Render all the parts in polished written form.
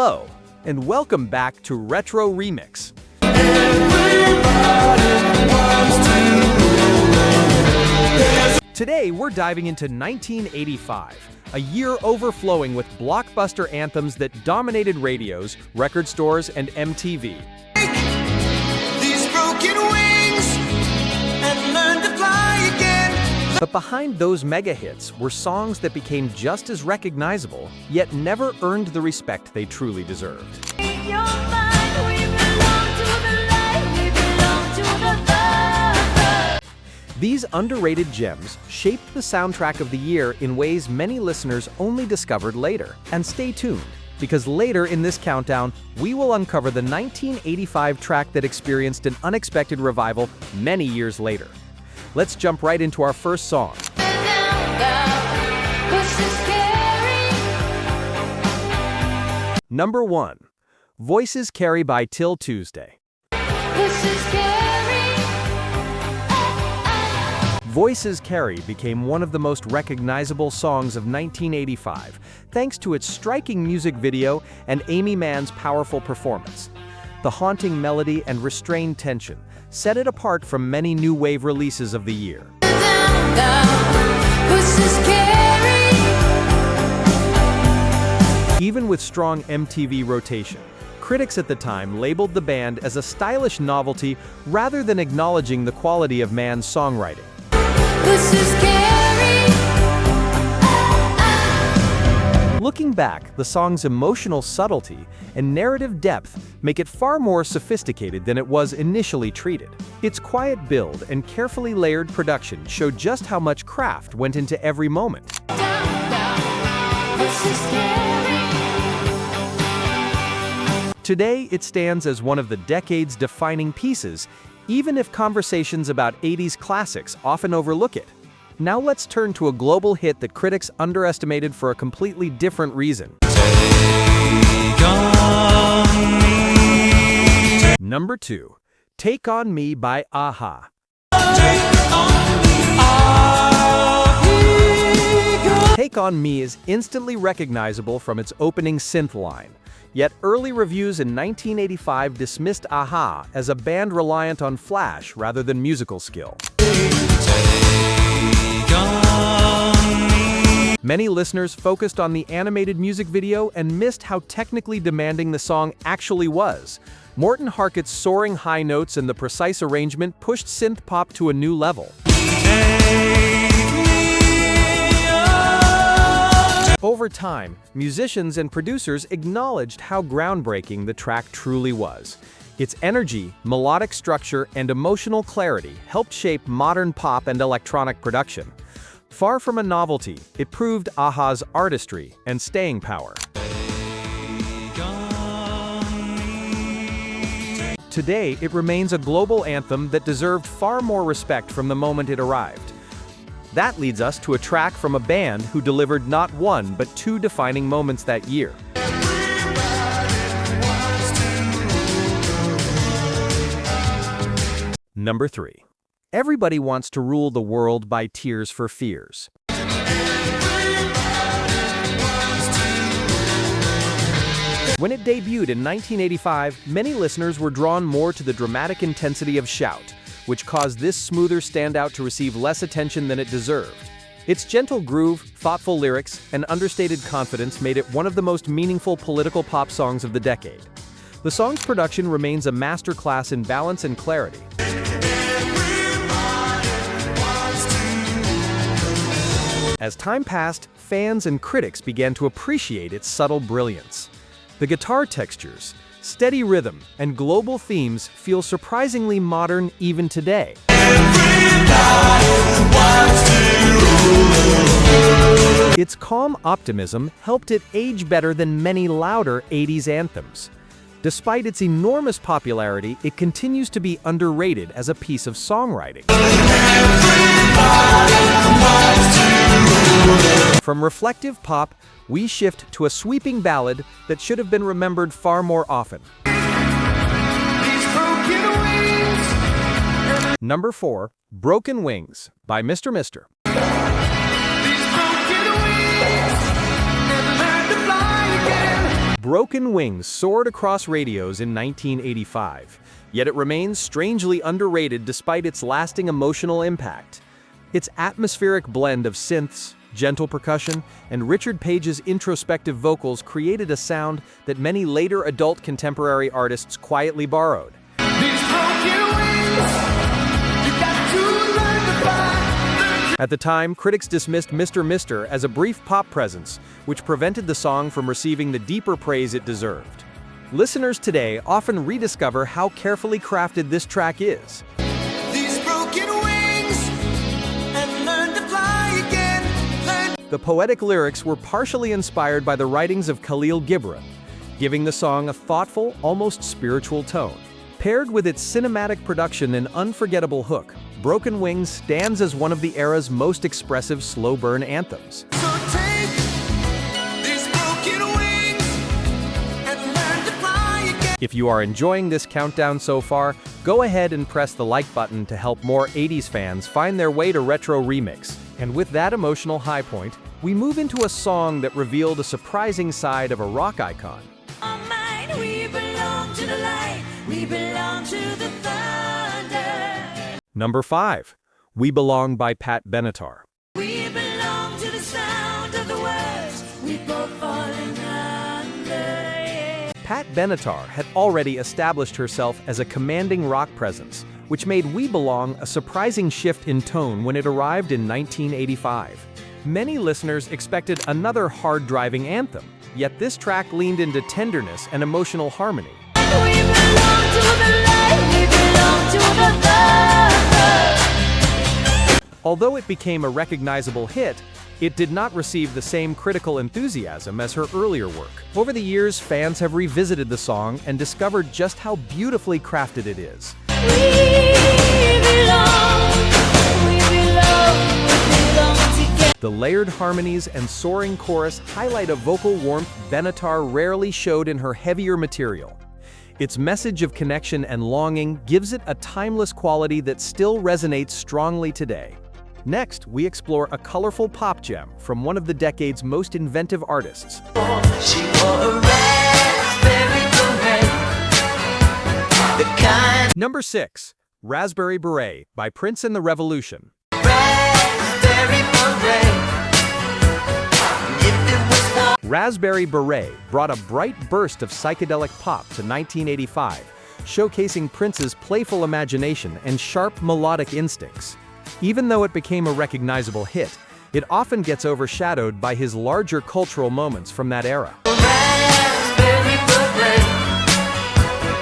Hello, and welcome back to Retro Remix. Today, we're diving into 1985, a year overflowing with blockbuster anthems that dominated radios, record stores, and MTV. These broken wings and learn to fly again. But behind those mega hits were songs that became just as recognizable, yet never earned the respect they truly deserved. These underrated gems shaped the soundtrack of the year in ways many listeners only discovered later. And stay tuned, because later in this countdown, we will uncover the 1985 track that experienced an unexpected revival many years later. Let's jump right into our first song. Number 1. Voices Carry by Till Tuesday. Voices Carry became one of the most recognizable songs of 1985, thanks to its striking music video and Amy Mann's powerful performance. The haunting melody and restrained tension set it apart from many new wave releases of the year. Even with strong MTV rotation, critics at the time labeled the band as a stylish novelty rather than acknowledging the quality of Mann's songwriting. Looking back, the song's emotional subtlety and narrative depth make it far more sophisticated than it was initially treated. Its quiet build and carefully layered production show just how much craft went into every moment. Today, it stands as one of the decade's defining pieces, even if conversations about 80s classics often overlook it. Now let's turn to a global hit that critics underestimated for a completely different reason. Number 2. Take On Me by a-ha. Take On Me is instantly recognizable from its opening synth line. Yet early reviews in 1985 dismissed a-ha as a band reliant on flash rather than musical skill. Many listeners focused on the animated music video and missed how technically demanding the song actually was. Morton Harkett's soaring high notes and the precise arrangement pushed synth pop to a new level. Over time, musicians and producers acknowledged how groundbreaking the track truly was. Its energy, melodic structure, and emotional clarity helped shape modern pop and electronic production. Far from a novelty, it proved a-ha's artistry and staying power. Today, it remains a global anthem that deserved far more respect from the moment it arrived. That leads us to a track from a band who delivered not one but two defining moments that year. Number 3. Everybody Wants to Rule the World by Tears for Fears. When it debuted in 1985, many listeners were drawn more to the dramatic intensity of Shout, which caused this smoother standout to receive less attention than it deserved. Its gentle groove, thoughtful lyrics, and understated confidence made it one of the most meaningful political pop songs of the decade. The song's production remains a masterclass in balance and clarity. As time passed, fans and critics began to appreciate its subtle brilliance. The guitar textures, steady rhythm, and global themes feel surprisingly modern even today. Its calm optimism helped it age better than many louder 80s anthems. Despite its enormous popularity, it continues to be underrated as a piece of songwriting. From reflective pop, we shift to a sweeping ballad that should have been remembered far more often. Number 4, Broken Wings by Mr. Mr. Broken Wings soared across radios in 1985, yet it remains strangely underrated despite its lasting emotional impact. Its atmospheric blend of synths, gentle percussion, and Richard Page's introspective vocals created a sound that many later adult contemporary artists quietly borrowed. At the time, critics dismissed Mr. Mister as a brief pop presence, which prevented the song from receiving the deeper praise it deserved. Listeners today often rediscover how carefully crafted this track is. These broken wings and learn to fly again. The poetic lyrics were partially inspired by the writings of Khalil Gibran, giving the song a thoughtful, almost spiritual tone. Paired with its cinematic production and unforgettable hook, Broken Wings stands as one of the era's most expressive slow-burn anthems. So take these broken wings and learn to fly again. If you are enjoying this countdown so far, go ahead and press the like button to help more 80s fans find their way to Retro Remix. And with that emotional high point, we move into a song that revealed a surprising side of a rock icon. All mine, we belong to the light, we belong to the thunder. Number 5. We Belong by Pat Benatar. We belong to the sound of the words, we both falling under. Pat Benatar had already established herself as a commanding rock presence, which made We Belong a surprising shift in tone when it arrived in 1985. Many listeners expected another hard-driving anthem, yet this track leaned into tenderness and emotional harmony. We belong to the light, we belong to the thunder. Although it became a recognizable hit, it did not receive the same critical enthusiasm as her earlier work. Over the years, fans have revisited the song and discovered just how beautifully crafted it is. We belong together. The layered harmonies and soaring chorus highlight a vocal warmth Benatar rarely showed in her heavier material. Its message of connection and longing gives it a timeless quality that still resonates strongly today. Next, we explore a colorful pop gem from one of the decade's most inventive artists. She wore a raspberry beret, the kind Number 6. Raspberry Beret by Prince and the Revolution. raspberry beret. If it was war, Raspberry Beret brought a bright burst of psychedelic pop to 1985, showcasing Prince's playful imagination and sharp melodic instincts. Even though it became a recognizable hit, it often gets overshadowed by his larger cultural moments from that era. raspberry beret, the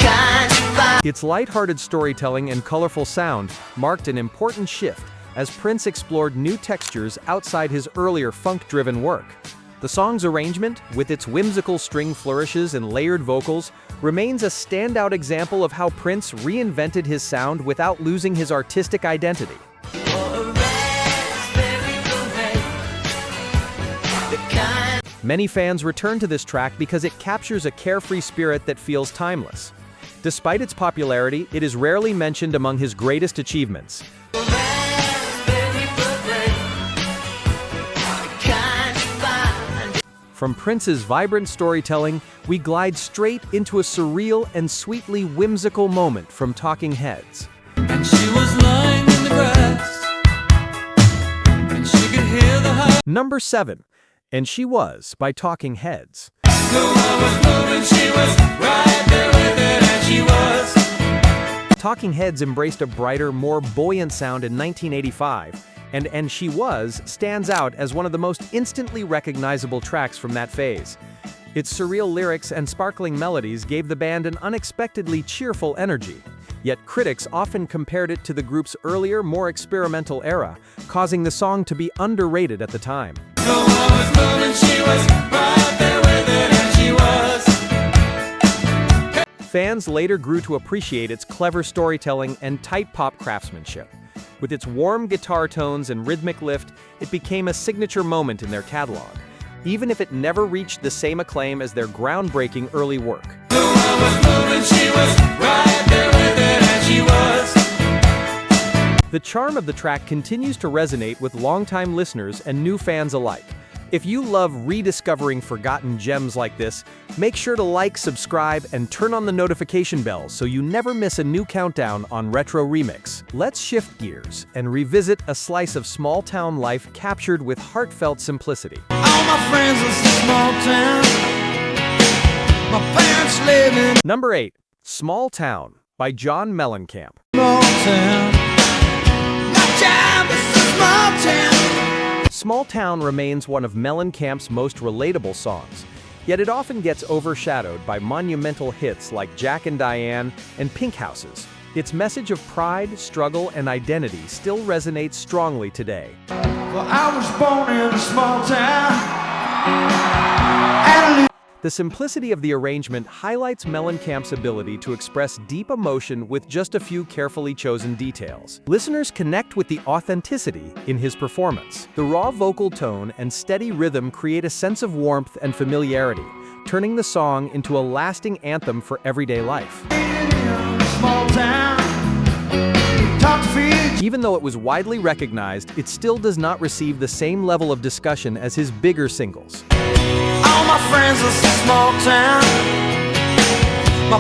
kind you find. Its lighthearted storytelling and colorful sound marked an important shift as Prince explored new textures outside his earlier funk-driven work. The song's arrangement, with its whimsical string flourishes and layered vocals, remains a standout example of how Prince reinvented his sound without losing his artistic identity. Many fans return to this track because it captures a carefree spirit that feels timeless. Despite its popularity, it is rarely mentioned among his greatest achievements. From Prince's vibrant storytelling, we glide straight into a surreal and sweetly whimsical moment from Talking Heads. And she was lying in the grass, and she could hear the high. Number 7. And She Was by Talking Heads. The one was moving, she was right there with it, and she was. Talking Heads embraced a brighter, more buoyant sound in 1985, and She Was stands out as one of the most instantly recognizable tracks from that phase. Its surreal lyrics and sparkling melodies gave the band an unexpectedly cheerful energy. Yet critics often compared it to the group's earlier, more experimental era, causing the song to be underrated at the time. The one was moving, she was right there with it, and she was. Fans later grew to appreciate its clever storytelling and tight pop craftsmanship. With its warm guitar tones and rhythmic lift, it became a signature moment in their catalog, even if it never reached the same acclaim as their groundbreaking early work. The one was moving, she was right there with it, and she was. The charm of the track continues to resonate with longtime listeners and new fans alike, If you love rediscovering forgotten gems like this, make sure to like, subscribe, and turn on the notification bell so you never miss a new countdown on Retro Remix. Let's shift gears and revisit a slice of small-town life captured with heartfelt simplicity. All my friends are small town. My parents live in Number 8. Small Town by John Mellencamp. small town. My town is a small town. Small Town remains one of Mellencamp's most relatable songs, yet it often gets overshadowed by monumental hits like Jack and Diane and Pink Houses. Its message of pride, struggle, and identity still resonates strongly today. Well, I was born in a small town. The simplicity of the arrangement highlights Mellencamp's ability to express deep emotion with just a few carefully chosen details. Listeners connect with the authenticity in his performance. The raw vocal tone and steady rhythm create a sense of warmth and familiarity, turning the song into a lasting anthem for everyday life. Small town. Talk to feed. Even though it was widely recognized, it still does not receive the same level of discussion as his bigger singles. All my friends are small town.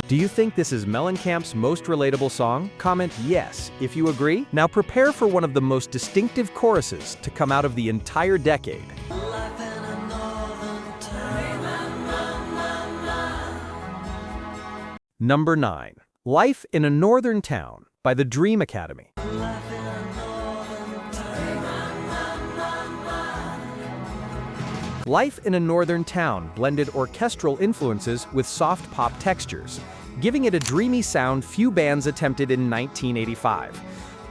Do you think this is Mellencamp's most relatable song? Comment yes if you agree. Now prepare for one of the most distinctive choruses to come out of the entire decade. Number 9. Life in a Northern Town by the Dream Academy. Life in a Northern Town blended orchestral influences with soft pop textures, giving it a dreamy sound few bands attempted in 1985.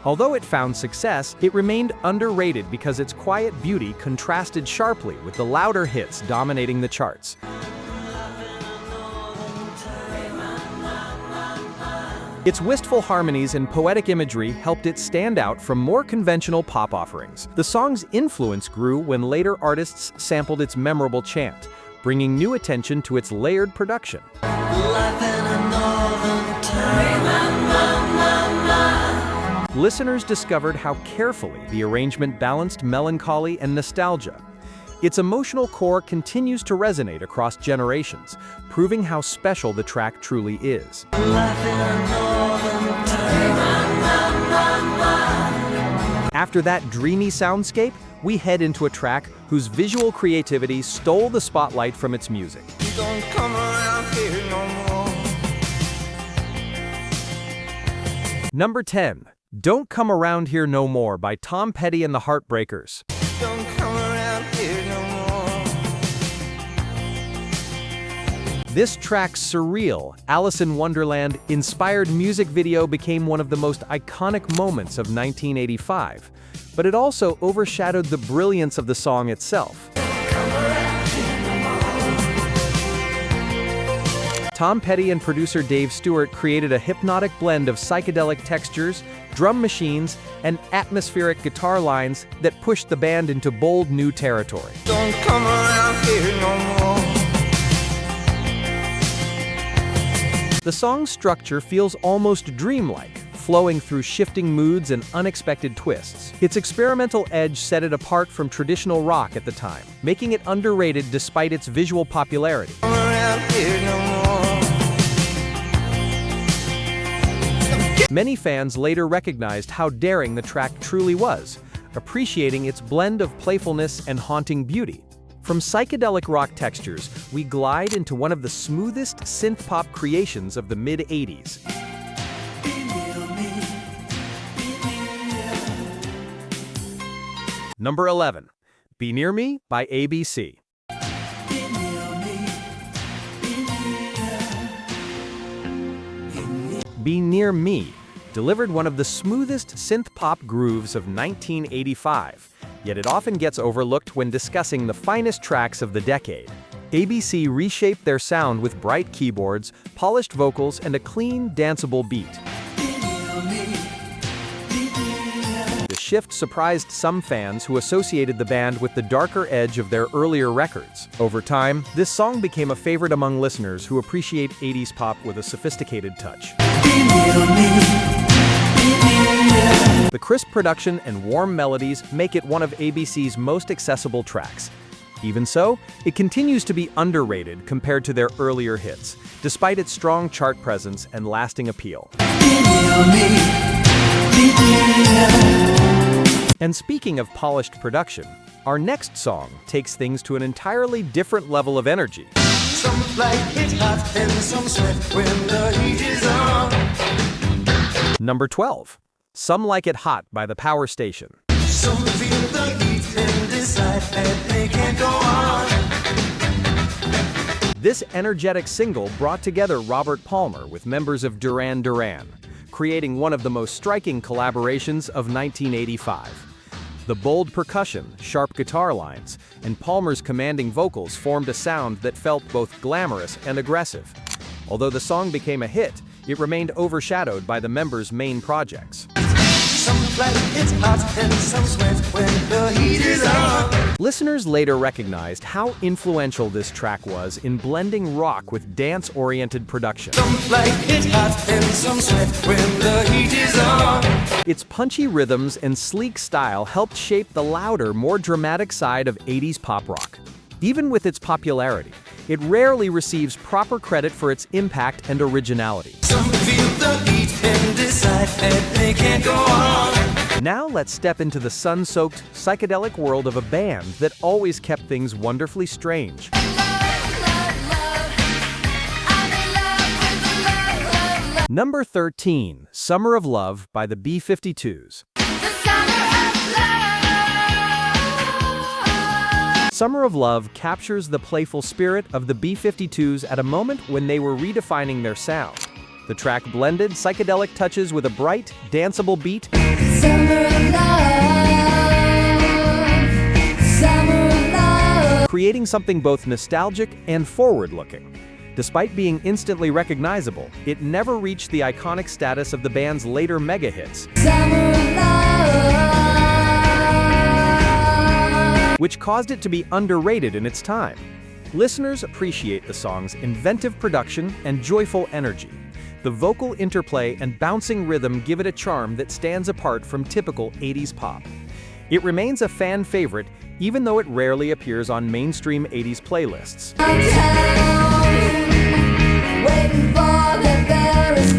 Although it found success, it remained underrated because its quiet beauty contrasted sharply with the louder hits dominating the charts. Its wistful harmonies and poetic imagery helped it stand out from more conventional pop offerings. The song's influence grew when later artists sampled its memorable chant, bringing new attention to its layered production. Listeners discovered how carefully the arrangement balanced melancholy and nostalgia. Its emotional core continues to resonate across generations, proving how special the track truly is. After that dreamy soundscape, we head into a track whose visual creativity stole the spotlight from its music. You don't come around here no more. Number 10. Don't Come Around Here No More by Tom Petty and the Heartbreakers. Don't come around here no more. This track's surreal, Alice in Wonderland-inspired music video became one of the most iconic moments of 1985, but it also overshadowed the brilliance of the song itself. Tom Petty and producer Dave Stewart created a hypnotic blend of psychedelic textures, drum machines, and atmospheric guitar lines that pushed the band into bold new territory. Don't come around here no more. The song's structure feels almost dreamlike, flowing through shifting moods and unexpected twists. Its experimental edge set it apart from traditional rock at the time, making it underrated despite its visual popularity. Come around here no more. Many fans later recognized how daring the track truly was, appreciating its blend of playfulness and haunting beauty. From psychedelic rock textures, we glide into one of the smoothest synth-pop creations of the mid-'80s. Number 11. Be Near Me by ABC. Be Near Me delivered one of the smoothest synth-pop grooves of 1985, yet it often gets overlooked when discussing the finest tracks of the decade. ABC reshaped their sound with bright keyboards, polished vocals, and a clean, danceable beat. The shift surprised some fans who associated the band with the darker edge of their earlier records. Over time, this song became a favorite among listeners who appreciate 80s pop with a sophisticated touch. The crisp production and warm melodies make it one of ABC's most accessible tracks. Even so, it continues to be underrated compared to their earlier hits, despite its strong chart presence and lasting appeal. And speaking of polished production, our next song takes things to an entirely different level of energy. Some like it hot and some sweat when the heat is on. Number 12. Some Like It Hot by The Power Station. Some feel the heat and decide that they can't go on. This energetic single brought together Robert Palmer with members of Duran Duran, creating one of the most striking collaborations of 1985. The bold percussion, sharp guitar lines, and Palmer's commanding vocals formed a sound that felt both glamorous and aggressive. Although the song became a hit, it remained overshadowed by the members' main projects. Some like it hot and some sweat when the heat is on. Listeners later recognized how influential this track was in blending rock with dance-oriented production. Some like it hot and some sweat when the heat is on. Its punchy rhythms and sleek style helped shape the louder, more dramatic side of 80s pop rock. Even with its popularity, it rarely receives proper credit for its impact and originality. Some feel the heat and decide that they can't go on. Now let's step into the sun-soaked, psychedelic world of a band that always kept things wonderfully strange. Number 13, Summer of Love by the B-52s. Summer of Love captures the playful spirit of the B-52s at a moment when they were redefining their sound. The track blended psychedelic touches with a bright, danceable beat, creating something both nostalgic and forward-looking. Despite being instantly recognizable, it never reached the iconic status of the band's later mega hits, which caused it to be underrated in its time. Listeners appreciate the song's inventive production and joyful energy. The vocal interplay and bouncing rhythm give it a charm that stands apart from typical 80s pop. It remains a fan favorite, even though it rarely appears on mainstream 80s playlists.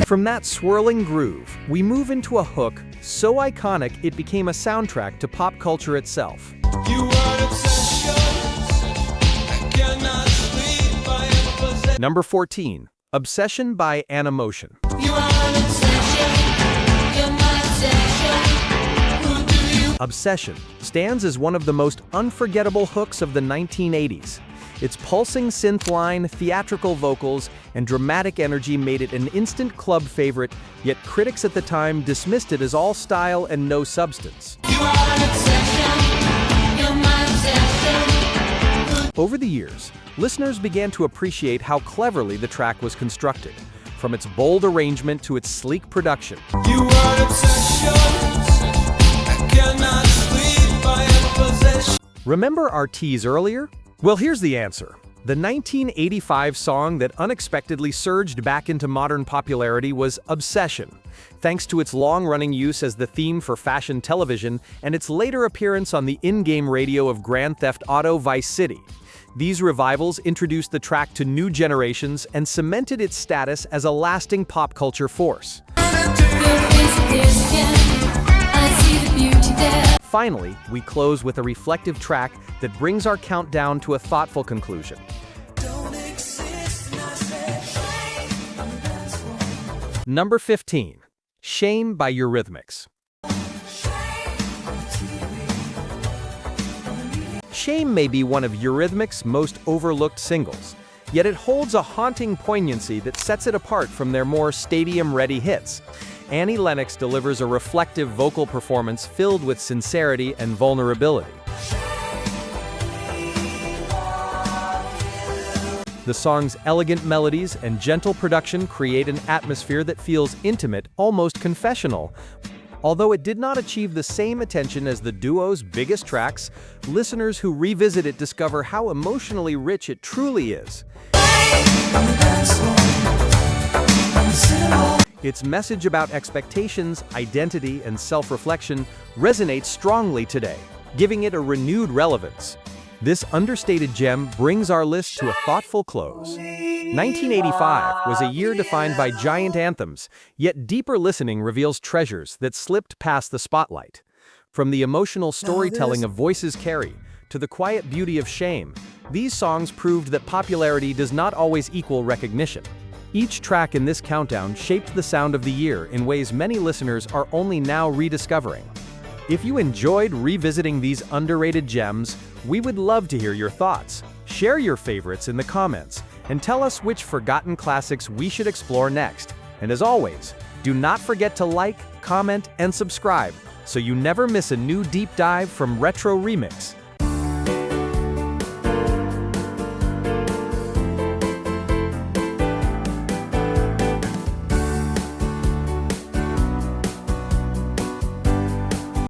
From that swirling groove, we move into a hook so iconic it became a soundtrack to pop culture itself. You are obsession. I cannot sleep. I am possessed. Number 14, Obsession by Animotion. You are an obsession. You're my obsession. Who do you? Obsession stands as one of the most unforgettable hooks of the 1980s. Its pulsing synth line, theatrical vocals, and dramatic energy made it an instant club favorite, yet critics at the time dismissed it as all style and no substance. You are an obsession. You're my obsession. Over the years, listeners began to appreciate how cleverly the track was constructed, from its bold arrangement to its sleek production. You are obsession. I cannot sleep. I am possession. Remember our tease earlier? Well, here's the answer. The 1985 song that unexpectedly surged back into modern popularity was Obsession, thanks to its long-running use as the theme for fashion television and its later appearance on the in-game radio of Grand Theft Auto Vice City. These revivals introduced the track to new generations and cemented its status as a lasting pop culture force. Finally, we close with a reflective track that brings our countdown to a thoughtful conclusion. Number 15, Shame by Eurythmics. Shame may be one of Eurythmics' most overlooked singles, yet it holds a haunting poignancy that sets it apart from their more stadium-ready hits. Annie Lennox delivers a reflective vocal performance filled with sincerity and vulnerability. The song's elegant melodies and gentle production create an atmosphere that feels intimate, almost confessional. Although it did not achieve the same attention as the duo's biggest tracks, listeners who revisit it discover how emotionally rich it truly is. Its message about expectations, identity, and self-reflection resonates strongly today, giving it a renewed relevance. This understated gem brings our list to a thoughtful close. 1985 was a year defined by giant anthems, yet deeper listening reveals treasures that slipped past the spotlight. From the emotional storytelling of Voices Carry to the quiet beauty of Shame, these songs proved that popularity does not always equal recognition. Each track in this countdown shaped the sound of the year in ways many listeners are only now rediscovering. If you enjoyed revisiting these underrated gems, we would love to hear your thoughts. Share your favorites in the comments and tell us which forgotten classics we should explore next. And as always, do not forget to like, comment, and subscribe so you never miss a new deep dive from Retro Remix.